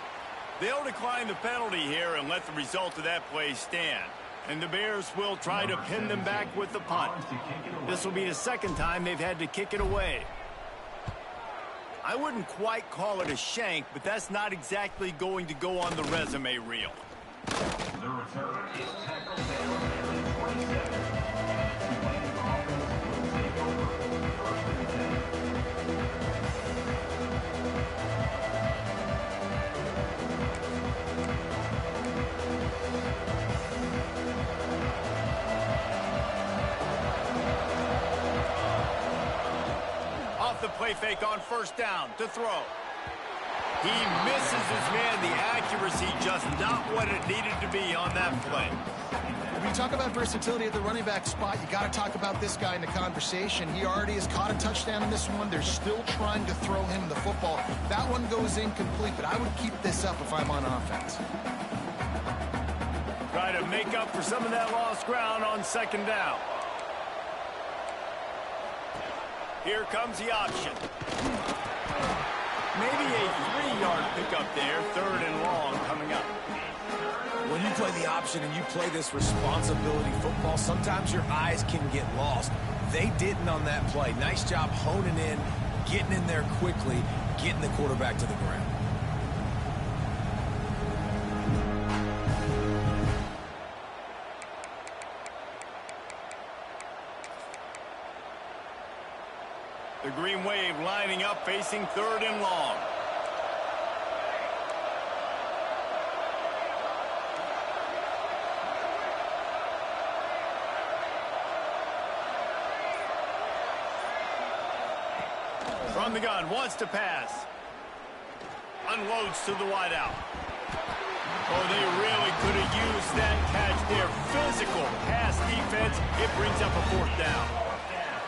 They'll decline the penalty here and let the result of that play stand. And the Bears will try to pin them back with the punt. This will be the 2nd time they've had to kick it away. I wouldn't quite call it a shank, but that's not exactly going to go on the resume reel. The return is tackled Baylor, 27. The play fake on 1st down to throw. He misses his man. The accuracy just not what it needed to be on that play. When you talk about versatility at the running back spot, you got to talk about this guy in the conversation. He already has caught a touchdown in this one. They're still trying to throw him the football. That one goes incomplete, but I would keep this up if I'm on offense. Try to make up for some of that lost ground on 2nd down. Here comes the option. Maybe a 3-yard pickup there. 3rd and long coming up. When you play the option and you play this responsibility football, sometimes your eyes can get lost. They didn't on that play. Nice job honing in, getting in there quickly, getting the quarterback to the ground. The Green Wave lining up, facing 3rd and long. From the gun, wants to pass. Unloads to the wideout. Oh, they really could have used that catch there. Physical pass defense. It brings up a 4th down.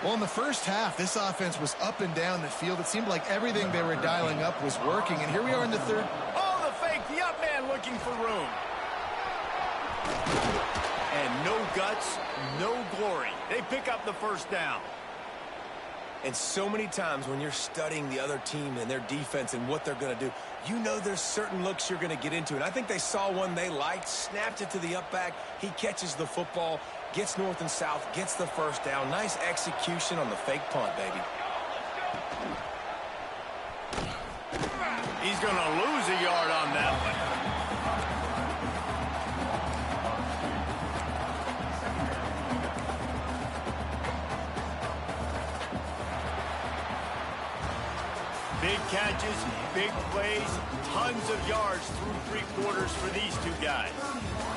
Well, in the first half, this offense was up and down the field. It seemed like everything they were dialing up was working. And here we are in the 3rd. Oh, the fake. The up man looking for room. And no guts, no glory. They pick up the 1st down. And so many times when you're studying the other team and their defense and what they're going to do, you know there's certain looks you're going to get into. And I think they saw one they liked, snapped it to the up back. He catches the football, gets north and south, gets the 1st down. Nice execution on the fake punt, baby. He's going to lose a yard on that one. Big catches, big plays, tons of yards through three quarters for these two guys.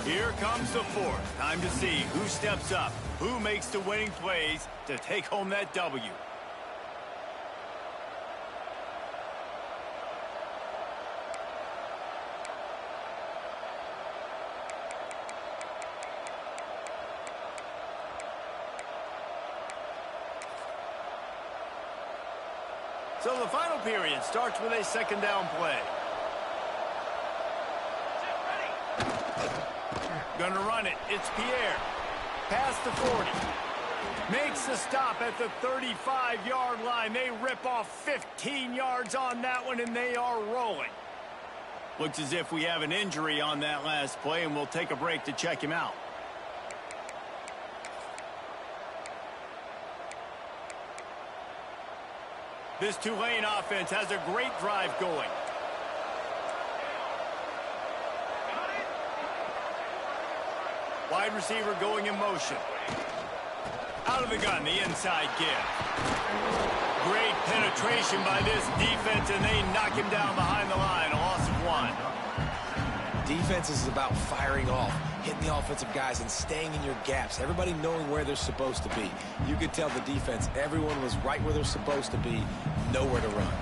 Here comes the fourth. Time to see who steps up, who makes the winning plays to take home that W. So the final period starts with a second down play. Gonna run it. It's Pierre. Past the 40. Makes the stop at the 35-yard line. They rip off 15 yards on that one, and they are rolling. Looks as if we have an injury on that last play, and we'll take a break to check him out. This Tulane offense has a great drive going. Wide receiver going in motion. Out of the gun, the inside give. Great penetration by this defense, and they knock him down behind the line. A loss of 1. Defense is about firing off, hitting the offensive guys and staying in your gaps. Everybody knowing where they're supposed to be. You could tell the defense, everyone was right where they're supposed to be, nowhere to run.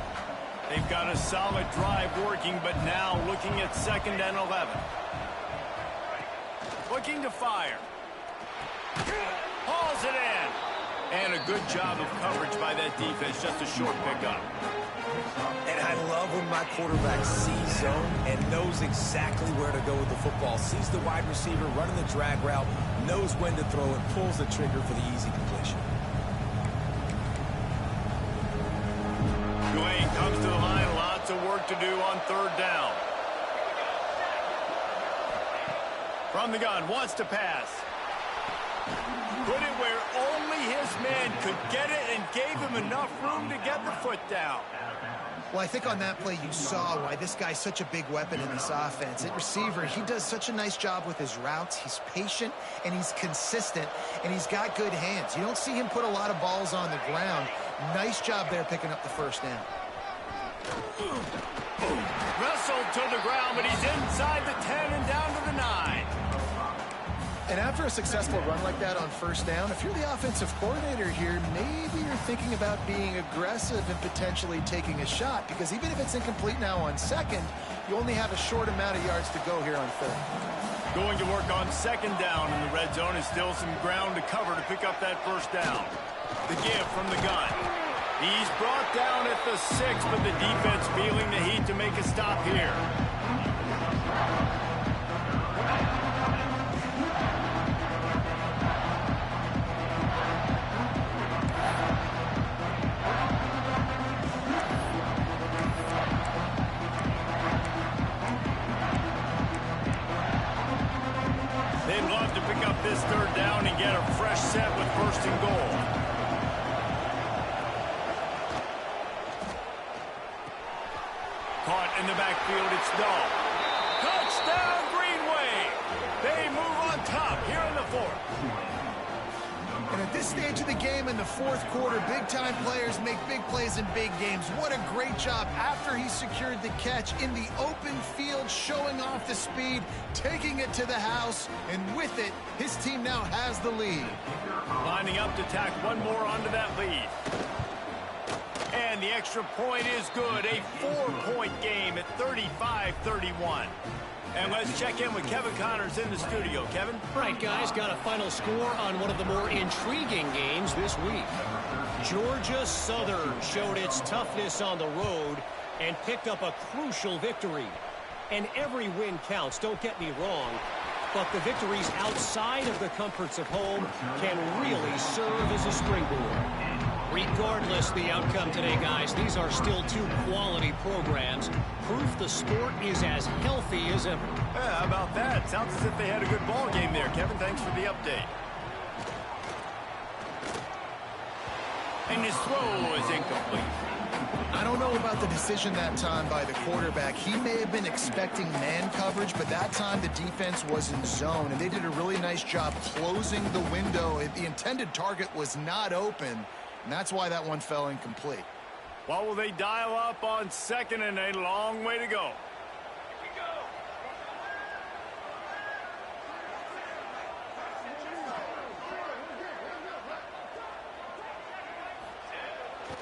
They've got a solid drive working, but now looking at 2nd and 11. Looking to fire. Hauls it in. And a good job of coverage by that defense. Just a short pickup. And I love when my quarterback sees zone and knows exactly where to go with the football. Sees the wide receiver running the drag route, knows when to throw, and pulls the trigger for the easy completion. Tulane comes to the line. Lots of work to do on 3rd down. From the gun, wants to pass. Put it where only his man could get it and gave him enough room to get the foot down. Well, I think on that play you saw why this guy's such a big weapon in this offense. At receiver, he does such a nice job with his routes. He's patient, and he's consistent, and he's got good hands. You don't see him put a lot of balls on the ground. Nice job there picking up the 1st down. Wrestled to the ground, but he's inside the 10 and down to the 9. And after a successful run like that on 1st down, if you're the offensive coordinator here, maybe you're thinking about being aggressive and potentially taking a shot, because even if it's incomplete now on 2nd, you only have a short amount of yards to go here on 3rd. Going to work on 2nd down in the red zone is still some ground to cover to pick up that 1st down. The give from the gun. He's brought down at the 6, but the defense feeling the heat to make a stop here. They'd love to pick up this 3rd down and get a fresh set with 1st and goal. Caught in the backfield, it's Dahl. Touchdown, Greenway! They move on top here in the 4th. And at this stage of the game in the 4th quarter, big-time players make big plays in big games. What a great job after he secured the catch in the open field, showing off the speed, taking it to the house, and with it, his team now has the lead. Lining up to tack one more onto that lead. And the extra point is good. A 4-point game at 35-31. And let's check in with Kevin Connors in the studio. Kevin? Right, guys, got a final score on one of the more intriguing games this week. Georgia Southern showed its toughness on the road and picked up a crucial victory. And every win counts, don't get me wrong, but the victories outside of the comforts of home can really serve as a springboard. Regardless the outcome today, guys, these are still 2 quality programs. Proof the sport is as healthy as ever. Yeah, how about that? Sounds as if they had a good ball game there. Kevin, thanks for the update. And his throw is incomplete. I don't don't know about the decision that time by the quarterback. He may have been expecting man coverage, but that time the defense was in zone, and they did a really nice job closing the window. The intended target was not open, and that's why that one fell incomplete. What will they dial up on second and a long way to go?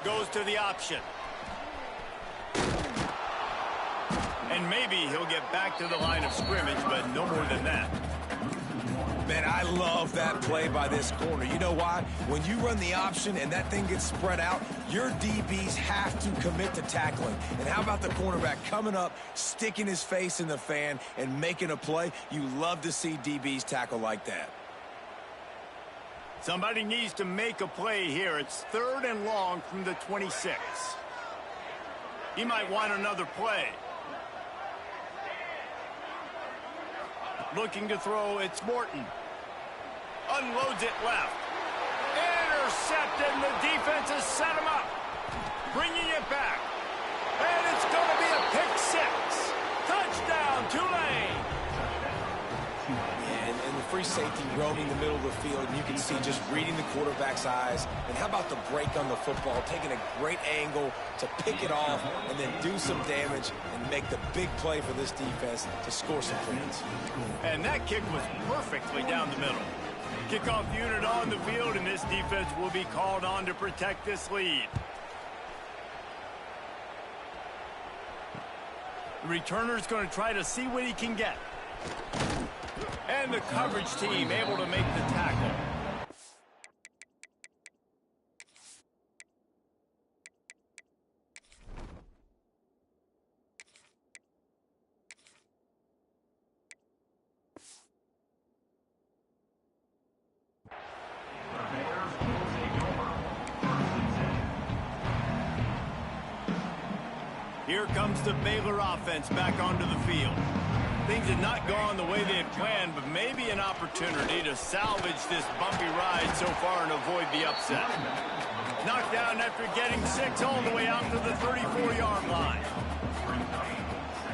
Goes to the option. And maybe he'll get back to the line of scrimmage, but no more than that. Man, I love that play by this corner. You know why? When you run the option and that thing gets spread out, your DBs have to commit to tackling. And how about the cornerback coming up, sticking his face in the fan, and making a play? You love to see DBs tackle like that. Somebody needs to make a play here. It's 3rd and long from the 26. He might want another play. Looking to throw, it's Morton. Unloads it left. Intercepted, and the defense has set him up. Bringing it back. And it's going to be a pick 6. Touchdown, Tulane. And the free safety roaming the middle of the field, and you can see just reading the quarterback's eyes. And how about the break on the football, taking a great angle to pick it off and then do some damage and make the big play for this defense to score some points. And that kick was perfectly down the middle. Kickoff unit on the field, and this defense will be called on to protect this lead. The returner's going to try to see what he can get. And the coverage team able to make the tackle. Here comes the Baylor offense back onto the field. Things had not gone the way they had planned, but maybe an opportunity to salvage this bumpy ride so far and avoid the upset. Knocked down after getting 6 all the way out to the 34-yard line.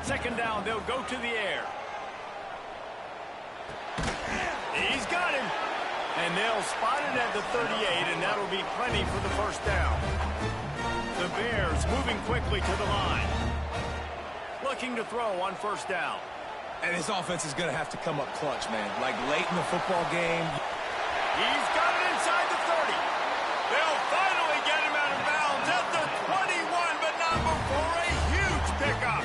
2nd down, they'll go to the air. He's got him. And they'll spot it at the 38, and that'll be plenty for the 1st down. The Bears moving quickly to the line. Looking to throw on 1st down. And his offense is going to have to come up clutch, man. Like late in the football game. He's got it inside the 30. They'll finally get him out of bounds at the 21, but not before a huge pickup.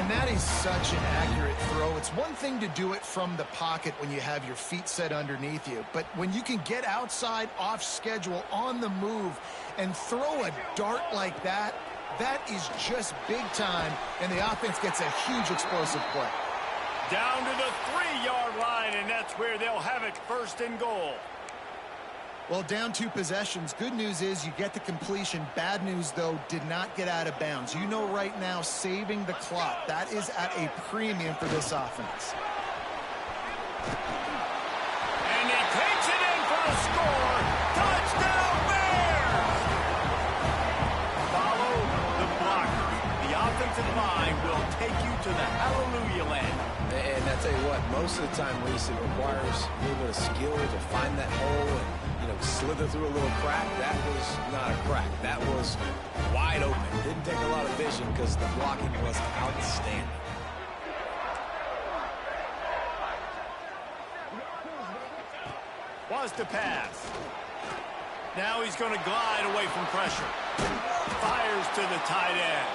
And that is such an accurate throw. It's one thing to do it from the pocket when you have your feet set underneath you, but when you can get outside, off schedule, on the move, and throw a dart like that, that is just big time, and the offense gets a huge explosive play. Down to the 3-yard line, and that's where they'll have it 1st and goal. Well, down 2 possessions. Good news is you get the completion. Bad news, though, did not get out of bounds. You know right now, saving the clock, that is at a premium for this offense. And he takes it in for the score. Touchdown, Bears! Follow the blocker. The offensive line will take you to the hallelujah land. And I tell you what, most of the time, Reese, it requires a little bit of skill to find that hole and, slither through a little crack. That was not a crack. That was wide open. Didn't take a lot of vision because the blocking was outstanding. Was to pass. Now he's going to glide away from pressure. Fires to the tight end.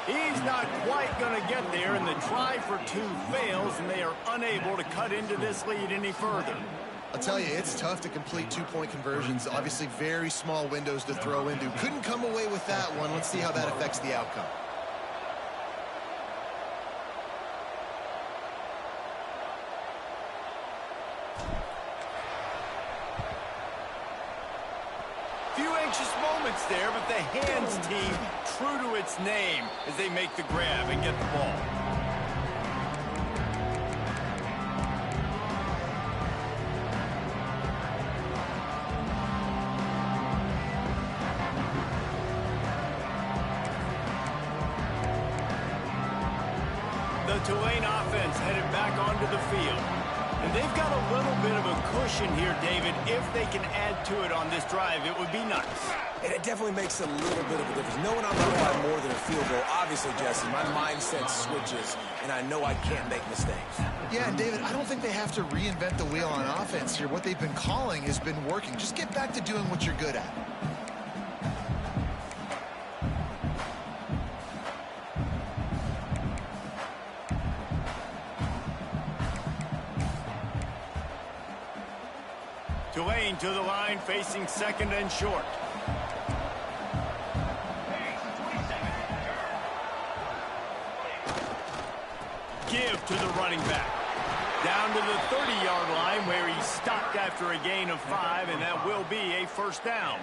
He's not quite going to get there, and the try for 2 fails, and they are unable to cut into this lead any further. I'll tell you, it's tough to complete 2-point conversions. Obviously, very small windows to throw into. Couldn't come away with that one. Let's see how that affects the outcome. Few anxious moments there, but the hands team true to its name as they make the grab and get the ball. The Tulane offense headed back onto the field. And they've got a little bit of a cushion here, David. If they can add to it on this drive, it would be nice. And it definitely makes a little bit of a difference. Knowing I'm up by more than a field goal, obviously, Jesse, my mindset switches, and I know I can't make mistakes. Yeah, and David, I don't think they have to reinvent the wheel on offense here. What they've been calling has been working. Just get back to doing what you're good at. Tulane to the line, facing second and short. Give to the running back. Down to the 30-yard line where he stopped after a gain of 5, and that will be a first down.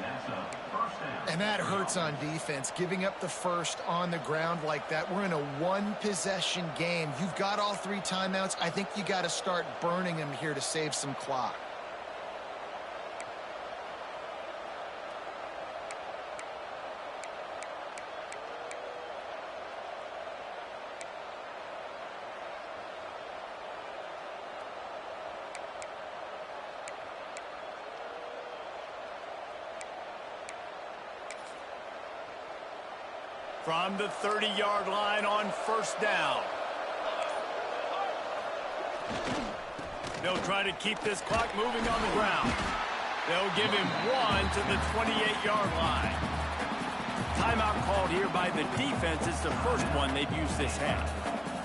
And that hurts on defense, giving up the first on the ground like that. We're in a one-possession game. You've got all 3 timeouts. I think you got to start burning them here to save some clock. From the 30-yard line on first down. They'll try to keep this clock moving on the ground. They'll give him 1 to the 28-yard line. Timeout called here by the defense. It's the first one they've used this half.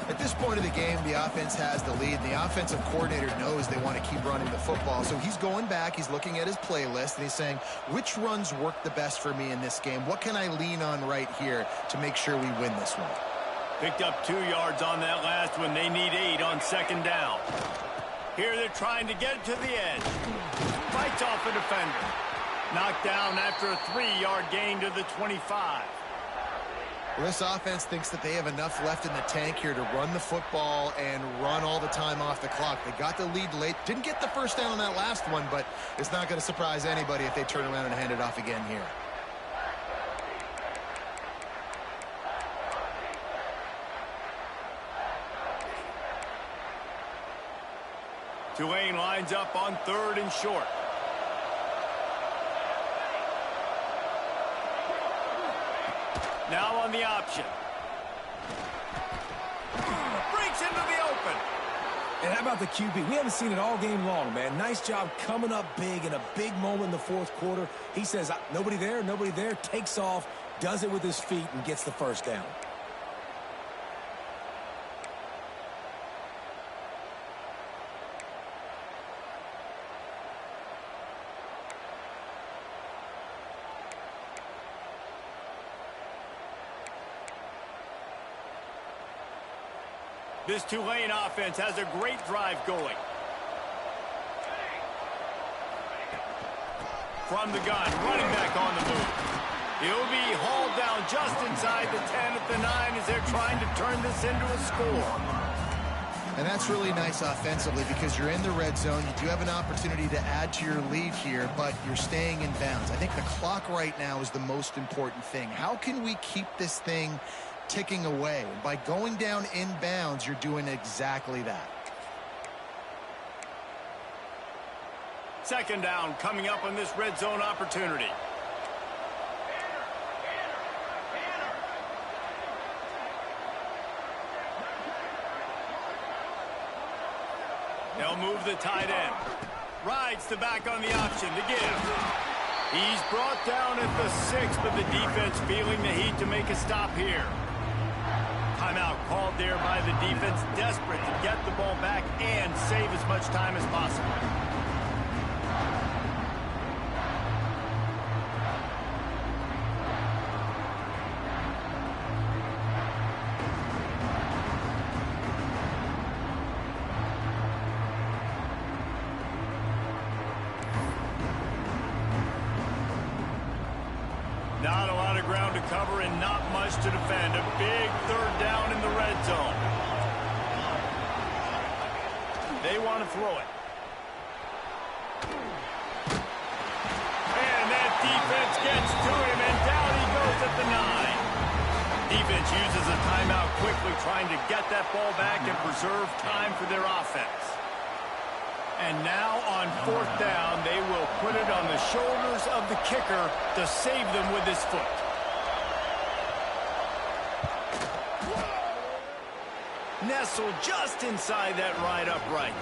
At this point of the game, the offense has the lead. The offensive coordinator knows they want to keep running the football. So he's going back. He's looking at his playlist, and he's saying, which runs work the best for me in this game? What can I lean on right here to make sure we win this one? Picked up 2 yards on that last one. They need 8 on second down. Here they're trying to get it to the edge. Fights off a defender. Knocked down after a 3-yard gain to the 25. Well, this offense thinks that they have enough left in the tank here to run the football and run all the time off the clock. They got the lead late. Didn't get the first down on that last one, but it's not going to surprise anybody if they turn around and hand it off again here. Tulane lines up on 3rd and short. Now on the option. Breaks into the open. And how about the QB? We haven't seen it all game long, man. Nice job coming up big in a big moment in the 4th quarter. He says, nobody there, takes off, does it with his feet, and gets the first down. This Tulane offense has a great drive going. From the gun, running back on the move. He'll be hauled down just inside the 10 at the 9 as they're trying to turn this into a score. And that's really nice offensively because you're in the red zone. You do have an opportunity to add to your lead here, but you're staying in bounds. I think the clock right now is the most important thing. How can we keep this thing ticking away? And by going down in bounds, you're doing exactly that. Second down coming up on this red zone opportunity. They'll move the tight end. Rides the back on the option to give. He's brought down at the 6, but the defense feeling the heat to make a stop here. Timeout called there by the defense, desperate to get the ball back and save as much time as possible. Not a lot of ground to cover and not much to defend. A big 3rd down in the red zone. They want to throw it. And that defense gets to him, and down he goes at the 9. Defense uses a timeout quickly, trying to get that ball back and preserve time for their offense. And now on 4th down, they will put it on the shoulders of the kicker to save them with his foot. Nestled just inside that right upright.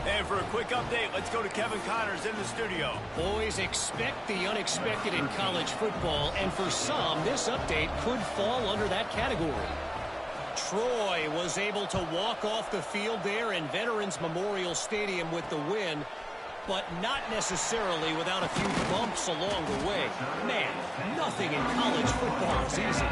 And for a quick update, let's go to Kevin Connors in the studio. Boys, expect the unexpected in college football, and for some, this update could fall under that category. Troy was able to walk off the field there in Veterans Memorial Stadium with the win, but not necessarily without a few bumps along the way. Man, nothing in college football is easy.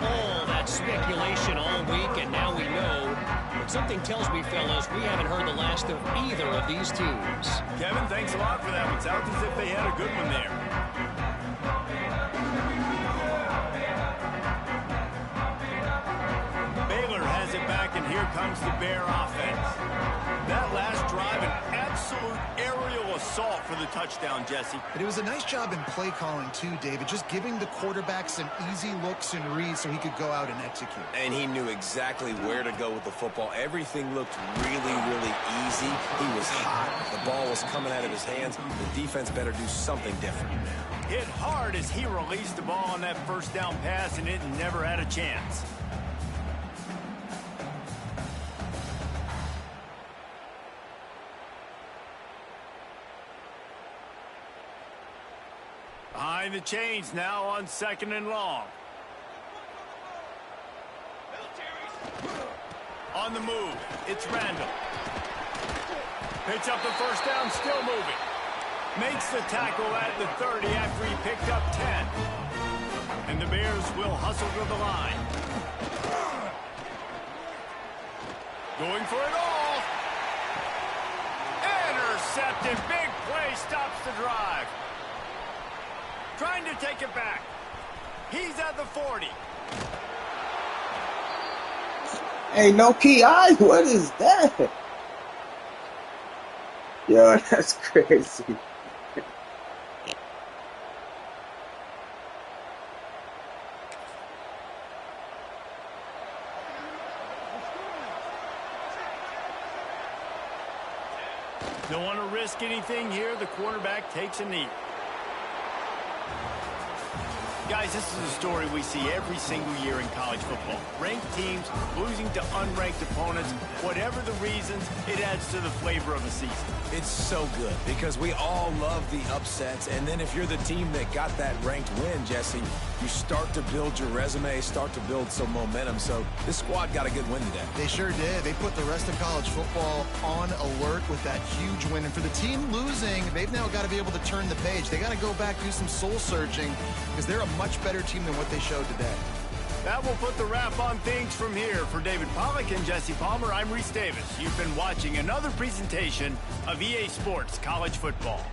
All that speculation all week, and now we know. But something tells me, fellas, we haven't heard the last of either of these teams. Kevin, thanks a lot for that one. Sounds as if they had a good one there. Baylor has it back, and here comes the Bear offense. That last drive, an absolute aerial assault for the touchdown, Jesse. But it was a nice job in play calling, too, David, just giving the quarterback some easy looks and reads so he could go out and execute. And he knew exactly where to go with the football. Everything looked really, really easy. He was hot. The ball was coming out of his hands. The defense better do something different. Hit hard as he released the ball on that 1st down pass, and it never had a chance. Behind the chains now on 2nd and long. On the move, it's Randall. Picks up the 1st down, still moving. Makes the tackle at the 30 after he picked up 10. And the Bears will hustle to the line. Going for it all. Intercepted. Big play stops the drive. Trying to take it back. He's at the 40. Hey, no PI? What is that? Yo, that's crazy. Don't want to risk anything here. The quarterback takes a knee. Guys, this is a story we see every single year in college football. Ranked teams losing to unranked opponents. Whatever the reasons, it adds to the flavor of the season. It's so good because we all love the upsets. And then if you're the team that got that ranked win, Jesse, you start to build your resume, start to build some momentum. So this squad got a good win today. They sure did. They put the rest of college football on alert with that huge win. And for the team losing, they've now got to be able to turn the page. They got to go back, do some soul searching, because they're a much better team than what they showed today. That will put the wrap on things from here. For David Pollack and Jesse Palmer, I'm Reese Davis. You've been watching another presentation of EA Sports College Football.